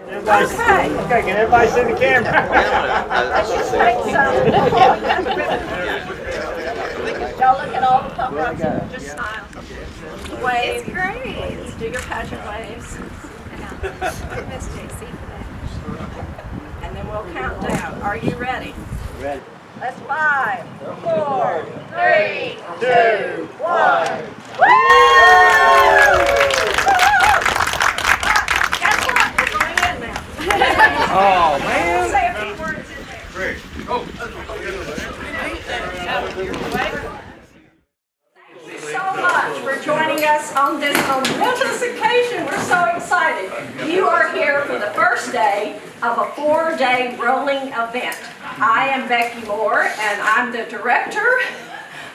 Okay, can everybody see the camera? Y'all look at all the paparazzi and just smile. Wave. It's great. Do your pageant waves. And then we'll count down. Are you ready? Ready. Let's 5, 4, 3, 2, 1. Woo! Guess what? We're going in now. Oh, man. Say a few words in there. Great. Thank you so much for joining us on this momentous occasion. We're so excited. You are here for the first day of a 4-day rolling event. I am Beckie Moore, and I'm the director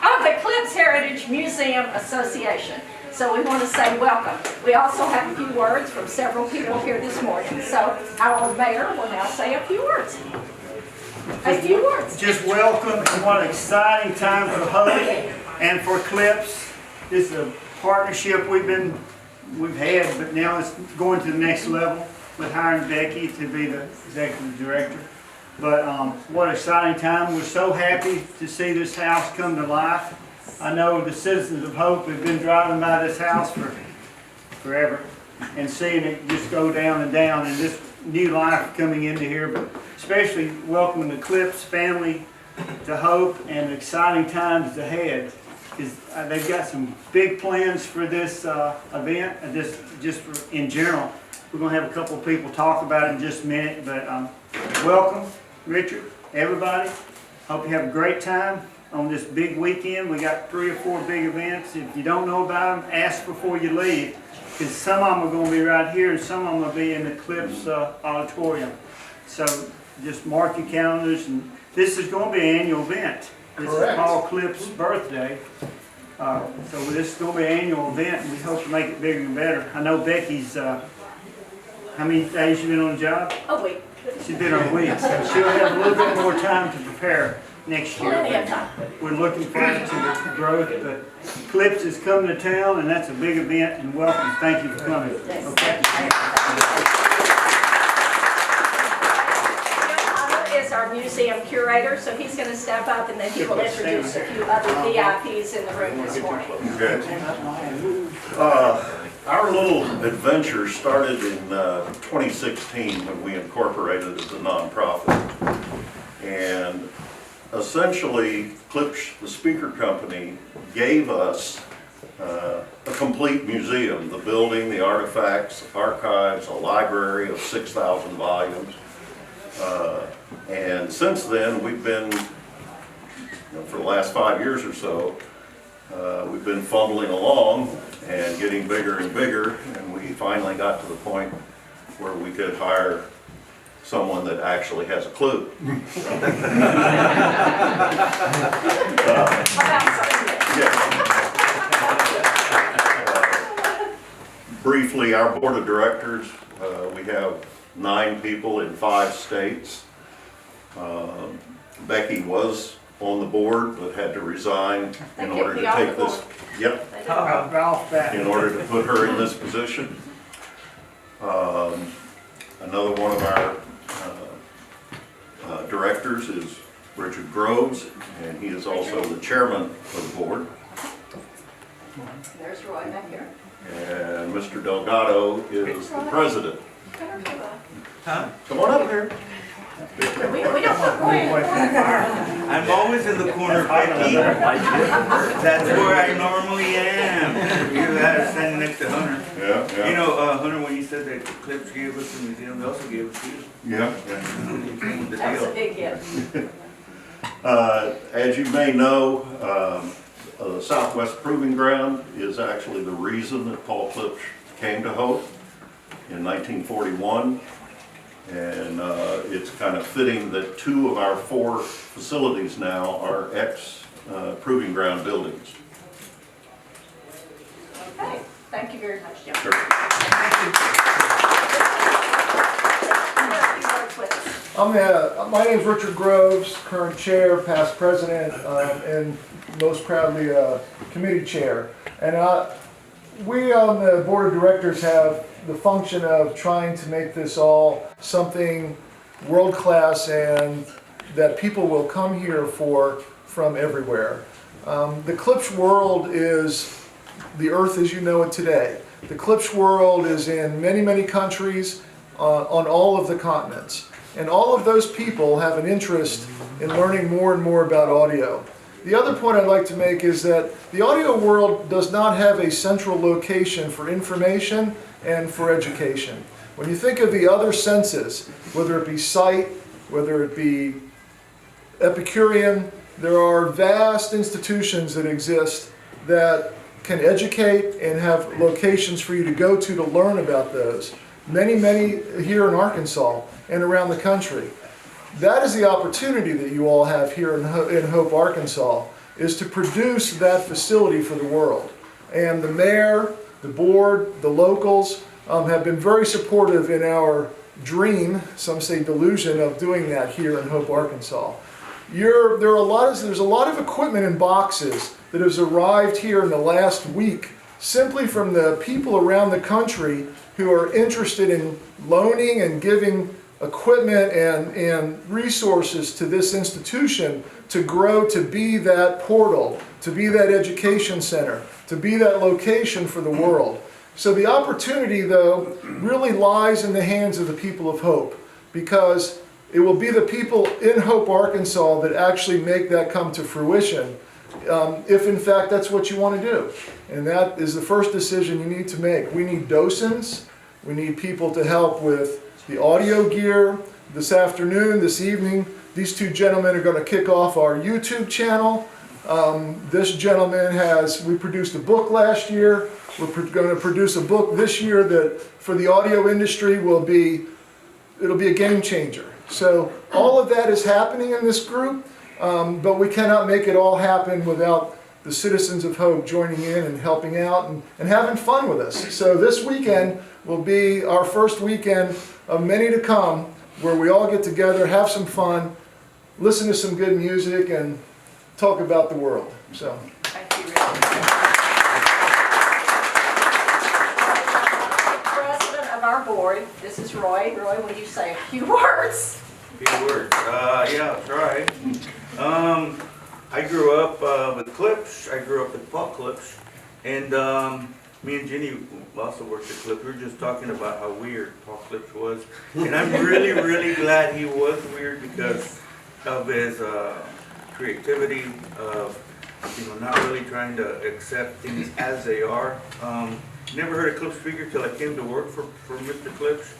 of the Klipsch Heritage Museum Association. So we want to say welcome. We also have a few words from several people here this morning. So our mayor will now say a few words. Just welcome, and what an exciting time for Hope and for Klipsch. This is a partnership we've had, but now it's going to the next level with hiring Beckie to be the executive director. But what an exciting time. We're so happy to see this house come to life. I know the citizens of Hope have been driving by this house for forever and seeing it just go down and down, and this new life coming into here, but especially welcoming the Klipsch family to Hope and exciting times ahead. They've got some big plans for this event, and just in general. We're going to have a couple of people talk about it in just a minute, but welcome, Richard, everybody. Hope you have a great time on this big weekend. We got 3 or 4 big events. If you don't know about them, ask before you leave, because some of them are going to be right here and some of them will be in the Klipsch auditorium. So just mark your calendars, and this is going to be an annual event. This is called Klipsch Birthday. So this is going to be an annual event, and we hope to make it bigger and better. I know Beckie's, how many days you been on the job? A week. She's been on a week, so she'll have a little bit more time to prepare next year. We're looking forward to the growth, but Klipsch is coming to town, and that's a big event, and welcome. Thank you for coming. Okay. Is our museum curator, so he's going to step up and then he will introduce a few other VIPs in the room this morning. Okay. Our little adventure started in 2016 when we incorporated as a nonprofit. And essentially, Klipsch, the speaker company, gave us a complete museum, the building, the artifacts, archives, a library of 6,000 volumes. And since then, we've been, for the last 5 years or so, we've been fumbling along and getting bigger and bigger, and we finally got to the point where we could hire someone that actually has a clue. Briefly, our board of directors, we have 9 people in 5 states. Beckie was on the board but had to resign in order to take this. Yep. In order to put her in this position. Another one of our directors is Richard Groves, and he is also the chairman of the board. There's Roy back here. And Mr. Delgado is the president. Huh? Come on up here. We don't put Roy in. I'm always in the corner, Becky. That's where I normally am. You had to stand next to Hunter. Yeah, yeah. You know, Hunter, when you said that Klipsch gave us the museum, they also gave us to you. Yeah. That's a big gift. As you may know, the Southwest Proving Ground is actually the reason that Paul Klipsch came to Hope in 1941. And it's kind of fitting that 2 of our 4 facilities now are ex-proving ground buildings. Okay, thank you very much, Jim. Sure. My name is Richard Groves, current chair, past president, and most proudly committee chair. And we on the board of directors have the function of trying to make this all something world-class and that people will come here for from everywhere. The Klipsch world is the earth as you know it today. The Klipsch world is in many, many countries on all of the continents. And all of those people have an interest in learning more and more about audio. The other point I'd like to make is that the audio world does not have a central location for information and for education. When you think of the other senses, whether it be sight, whether it be Epicurean, there are vast institutions that exist that can educate and have locations for you to go to learn about those. Many, many here in Arkansas and around the country. That is the opportunity that you all have here in Hope, Arkansas, is to produce that facility for the world. And the mayor, the board, the locals have been very supportive in our dream, some say delusion, of doing that here in Hope, Arkansas. There's a lot of equipment in boxes that has arrived here in the last week simply from the people around the country who are interested in loaning and giving equipment and resources to this institution to grow to be that portal, to be that education center, to be that location for the world. So the opportunity, though, really lies in the hands of the people of Hope, because it will be the people in Hope, Arkansas that actually make that come to fruition, if in fact that's what you want to do. And that is the first decision you need to make. We need docents, we need people to help with the audio gear. This afternoon, this evening, these two gentlemen are going to kick off our YouTube channel. This gentleman we produced a book last year. We're going to produce a book this year that for the audio industry it'll be a game changer. So all of that is happening in this group, but we cannot make it all happen without the citizens of Hope joining in and helping out and having fun with us. So this weekend will be our first weekend of many to come, where we all get together, have some fun, listen to some good music, and talk about the world. So. Thank you, Rick. President of our board, this is Roy. Roy, will you say a few words? Few words. Yeah, I'll try. I grew up with Klipsch. I grew up with Paul Klipsch, and me and Jenny also worked at Klipsch. We were just talking about how weird Paul Klipsch was, and I'm really, really glad he was weird because of his creativity, of not really trying to accept things as they are. Never heard a Klipsch speaker till I came to work for Mr. Klipsch,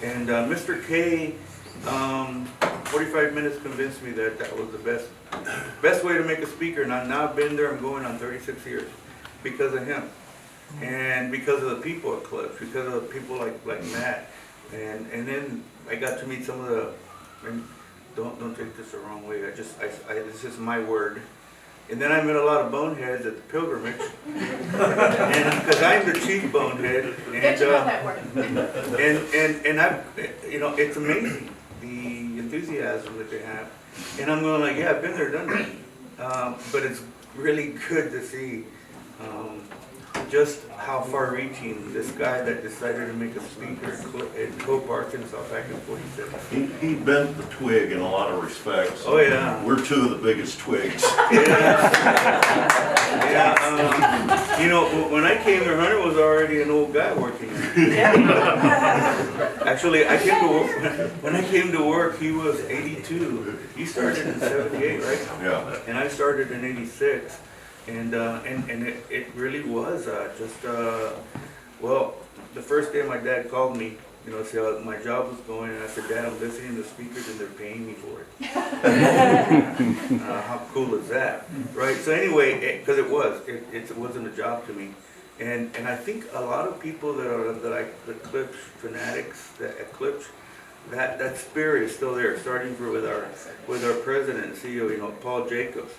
and Mr. K. 45 minutes convinced me that that was the best way to make a speaker, and I've now been there. I'm going on 36 years because of him, and because of the people at Klipsch, because of the people like Matt, and then I got to meet some of the. And don't take this the wrong way. This is my word. And then I met a lot of boneheads at the pilgrimage, and because I'm the chief bonehead. Get to know that word. And I, it's amazing the enthusiasm that they have. And I'm going like, yeah, I've been there, done that. But it's really good to see just how far-reaching this guy that decided to make a speaker at Hope, Arkansas back in 47. He bent the twig in a lot of respects. Oh yeah. We're two of the biggest twigs. Yeah. When I came there, Hunter was already an old guy working there. Actually, when I came to work, he was 82. He started in 78, right? Yeah. And I started in 86. And it really was well, the first day my dad called me, see how my job was going, and I said, Dad, I'm listening to the speakers and they're paying me for it. How cool is that, right? So anyway, because it wasn't a job to me, and I think a lot of people that are the Klipsch fanatics at Klipsch, that spirit is still there, starting with our president and CEO, Paul Jacobs.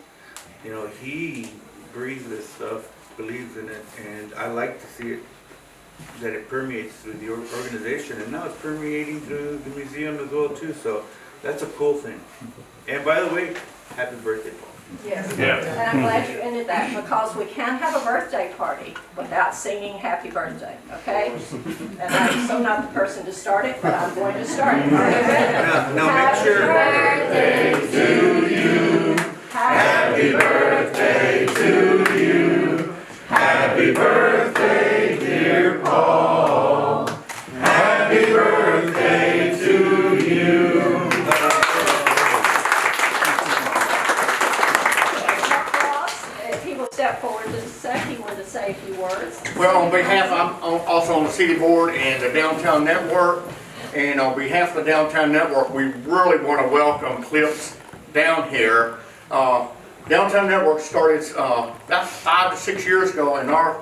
He breathes this stuff, believes in it, and I like to see it, that it permeates through the organization, and now it's permeating through the museum as well too, so that's a cool thing. And by the way, happy birthday, Paul. Yes. Yeah. And I'm glad you ended that because we can't have a birthday party without singing happy birthday, okay? And I'm so not the person to start it, but I'm going to start it. Are you ready? Now make sure. Happy birthday to you. Happy birthday to you. Happy birthday, dear Paul. Happy birthday to you. If he will step forward just a sec, he wanted to say a few words. Well, on behalf, also on the city board and the Downtown Network, and on behalf of the Downtown Network, we really want to welcome Klipsch down here. Downtown Network started about 5 to 6 years ago, and our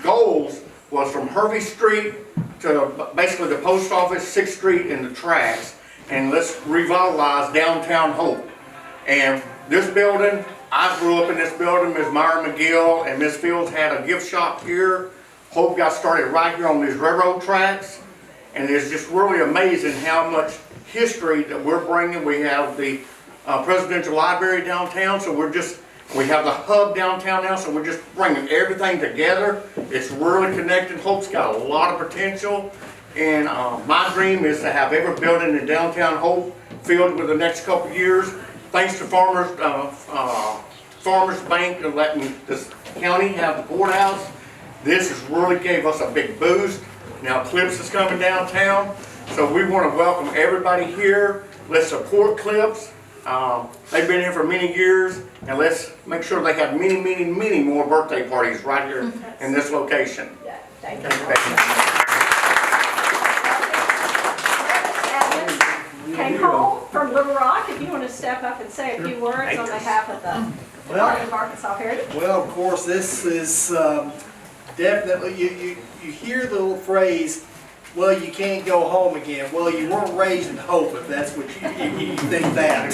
goals was from Hervey Street to basically the post office, 6th Street, and the tracks, and let's revitalize downtown Hope. And this building, I grew up in this building. Ms. Myra McGill and Ms. Fields had a gift shop here. Hope got started right here on these railroad tracks. And it's just really amazing how much history that we're bringing. We have the Presidential Library downtown, so we have the hub downtown now, so we're just bringing everything together. It's really connected. Hope's got a lot of potential. And my dream is to have every building in downtown Hope filled with the next couple of years. Thanks to Farmers Bank and letting this county have the courthouse. This has really gave us a big boost. Now Klipsch is coming downtown, so we want to welcome everybody here. Let's support Klipsch. They've been here for many years, and let's make sure they have many, many, many more birthday parties right here in this location. Yeah, thank you. Came home from Little Rock. If you want to step up and say a few words on behalf of the Department of Arkansas Heritage. Well, of course, this is definitely, you hear the little phrase, well, you can't go home again. Well, you weren't raised in Hope, if that's what you think that.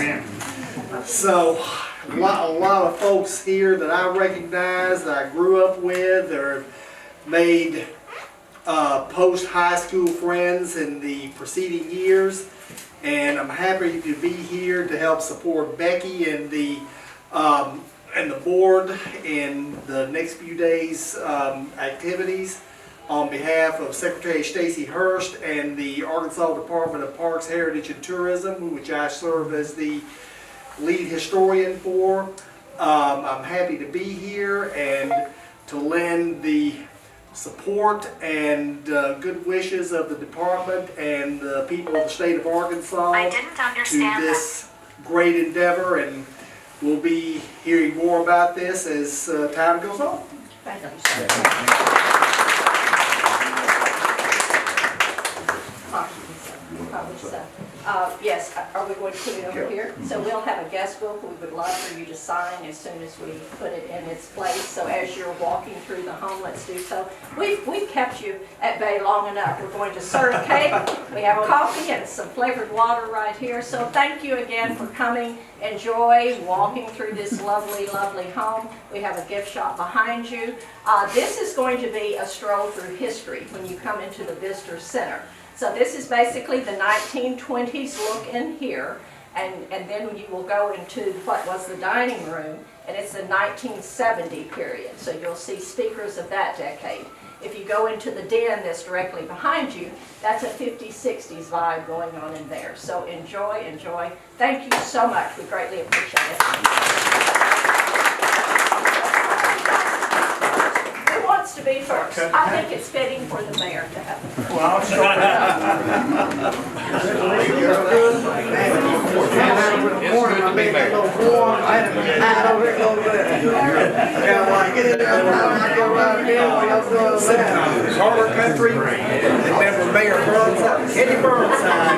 So, a lot of folks here that I recognize, that I grew up with, or made post-high school friends in the preceding years. And I'm happy to be here to help support Becky and the board in the next few days' activities on behalf of Secretary Stacey Hurst and the Arkansas Department of Parks, Heritage, and Tourism, which I serve as the lead historian for. I'm happy to be here and to lend the support and good wishes of the department and the people of the state of Arkansas to this great endeavor, and we'll be hearing more about this as time goes on. Thank you, sir. Probably so. Yes, are we going to put it over here? So we'll have a guest book we would love for you to sign as soon as we put it in its place. So as you're walking through the home, let's do so. We've kept you at bay long enough. We're going to serve cake. We have coffee and some flavored water right here. So thank you again for coming. Enjoy walking through this lovely, lovely home. We have a gift shop behind you. This is going to be a stroll through history when you come into the Visitors Center. So this is basically the 1920s look in here, and then you will go into what was the dining room, and it's the 1970 period. So you'll see speakers of that decade. If you go into the den that's directly behind you, that's a 50s, 60s vibe going on in there. So enjoy, enjoy. Thank you so much. We greatly appreciate it. Who wants to be first? I think it's fitting for the mayor to have the first. Well, I'll start Carter Country, remember Mayor Burnside, Kenny Burnside.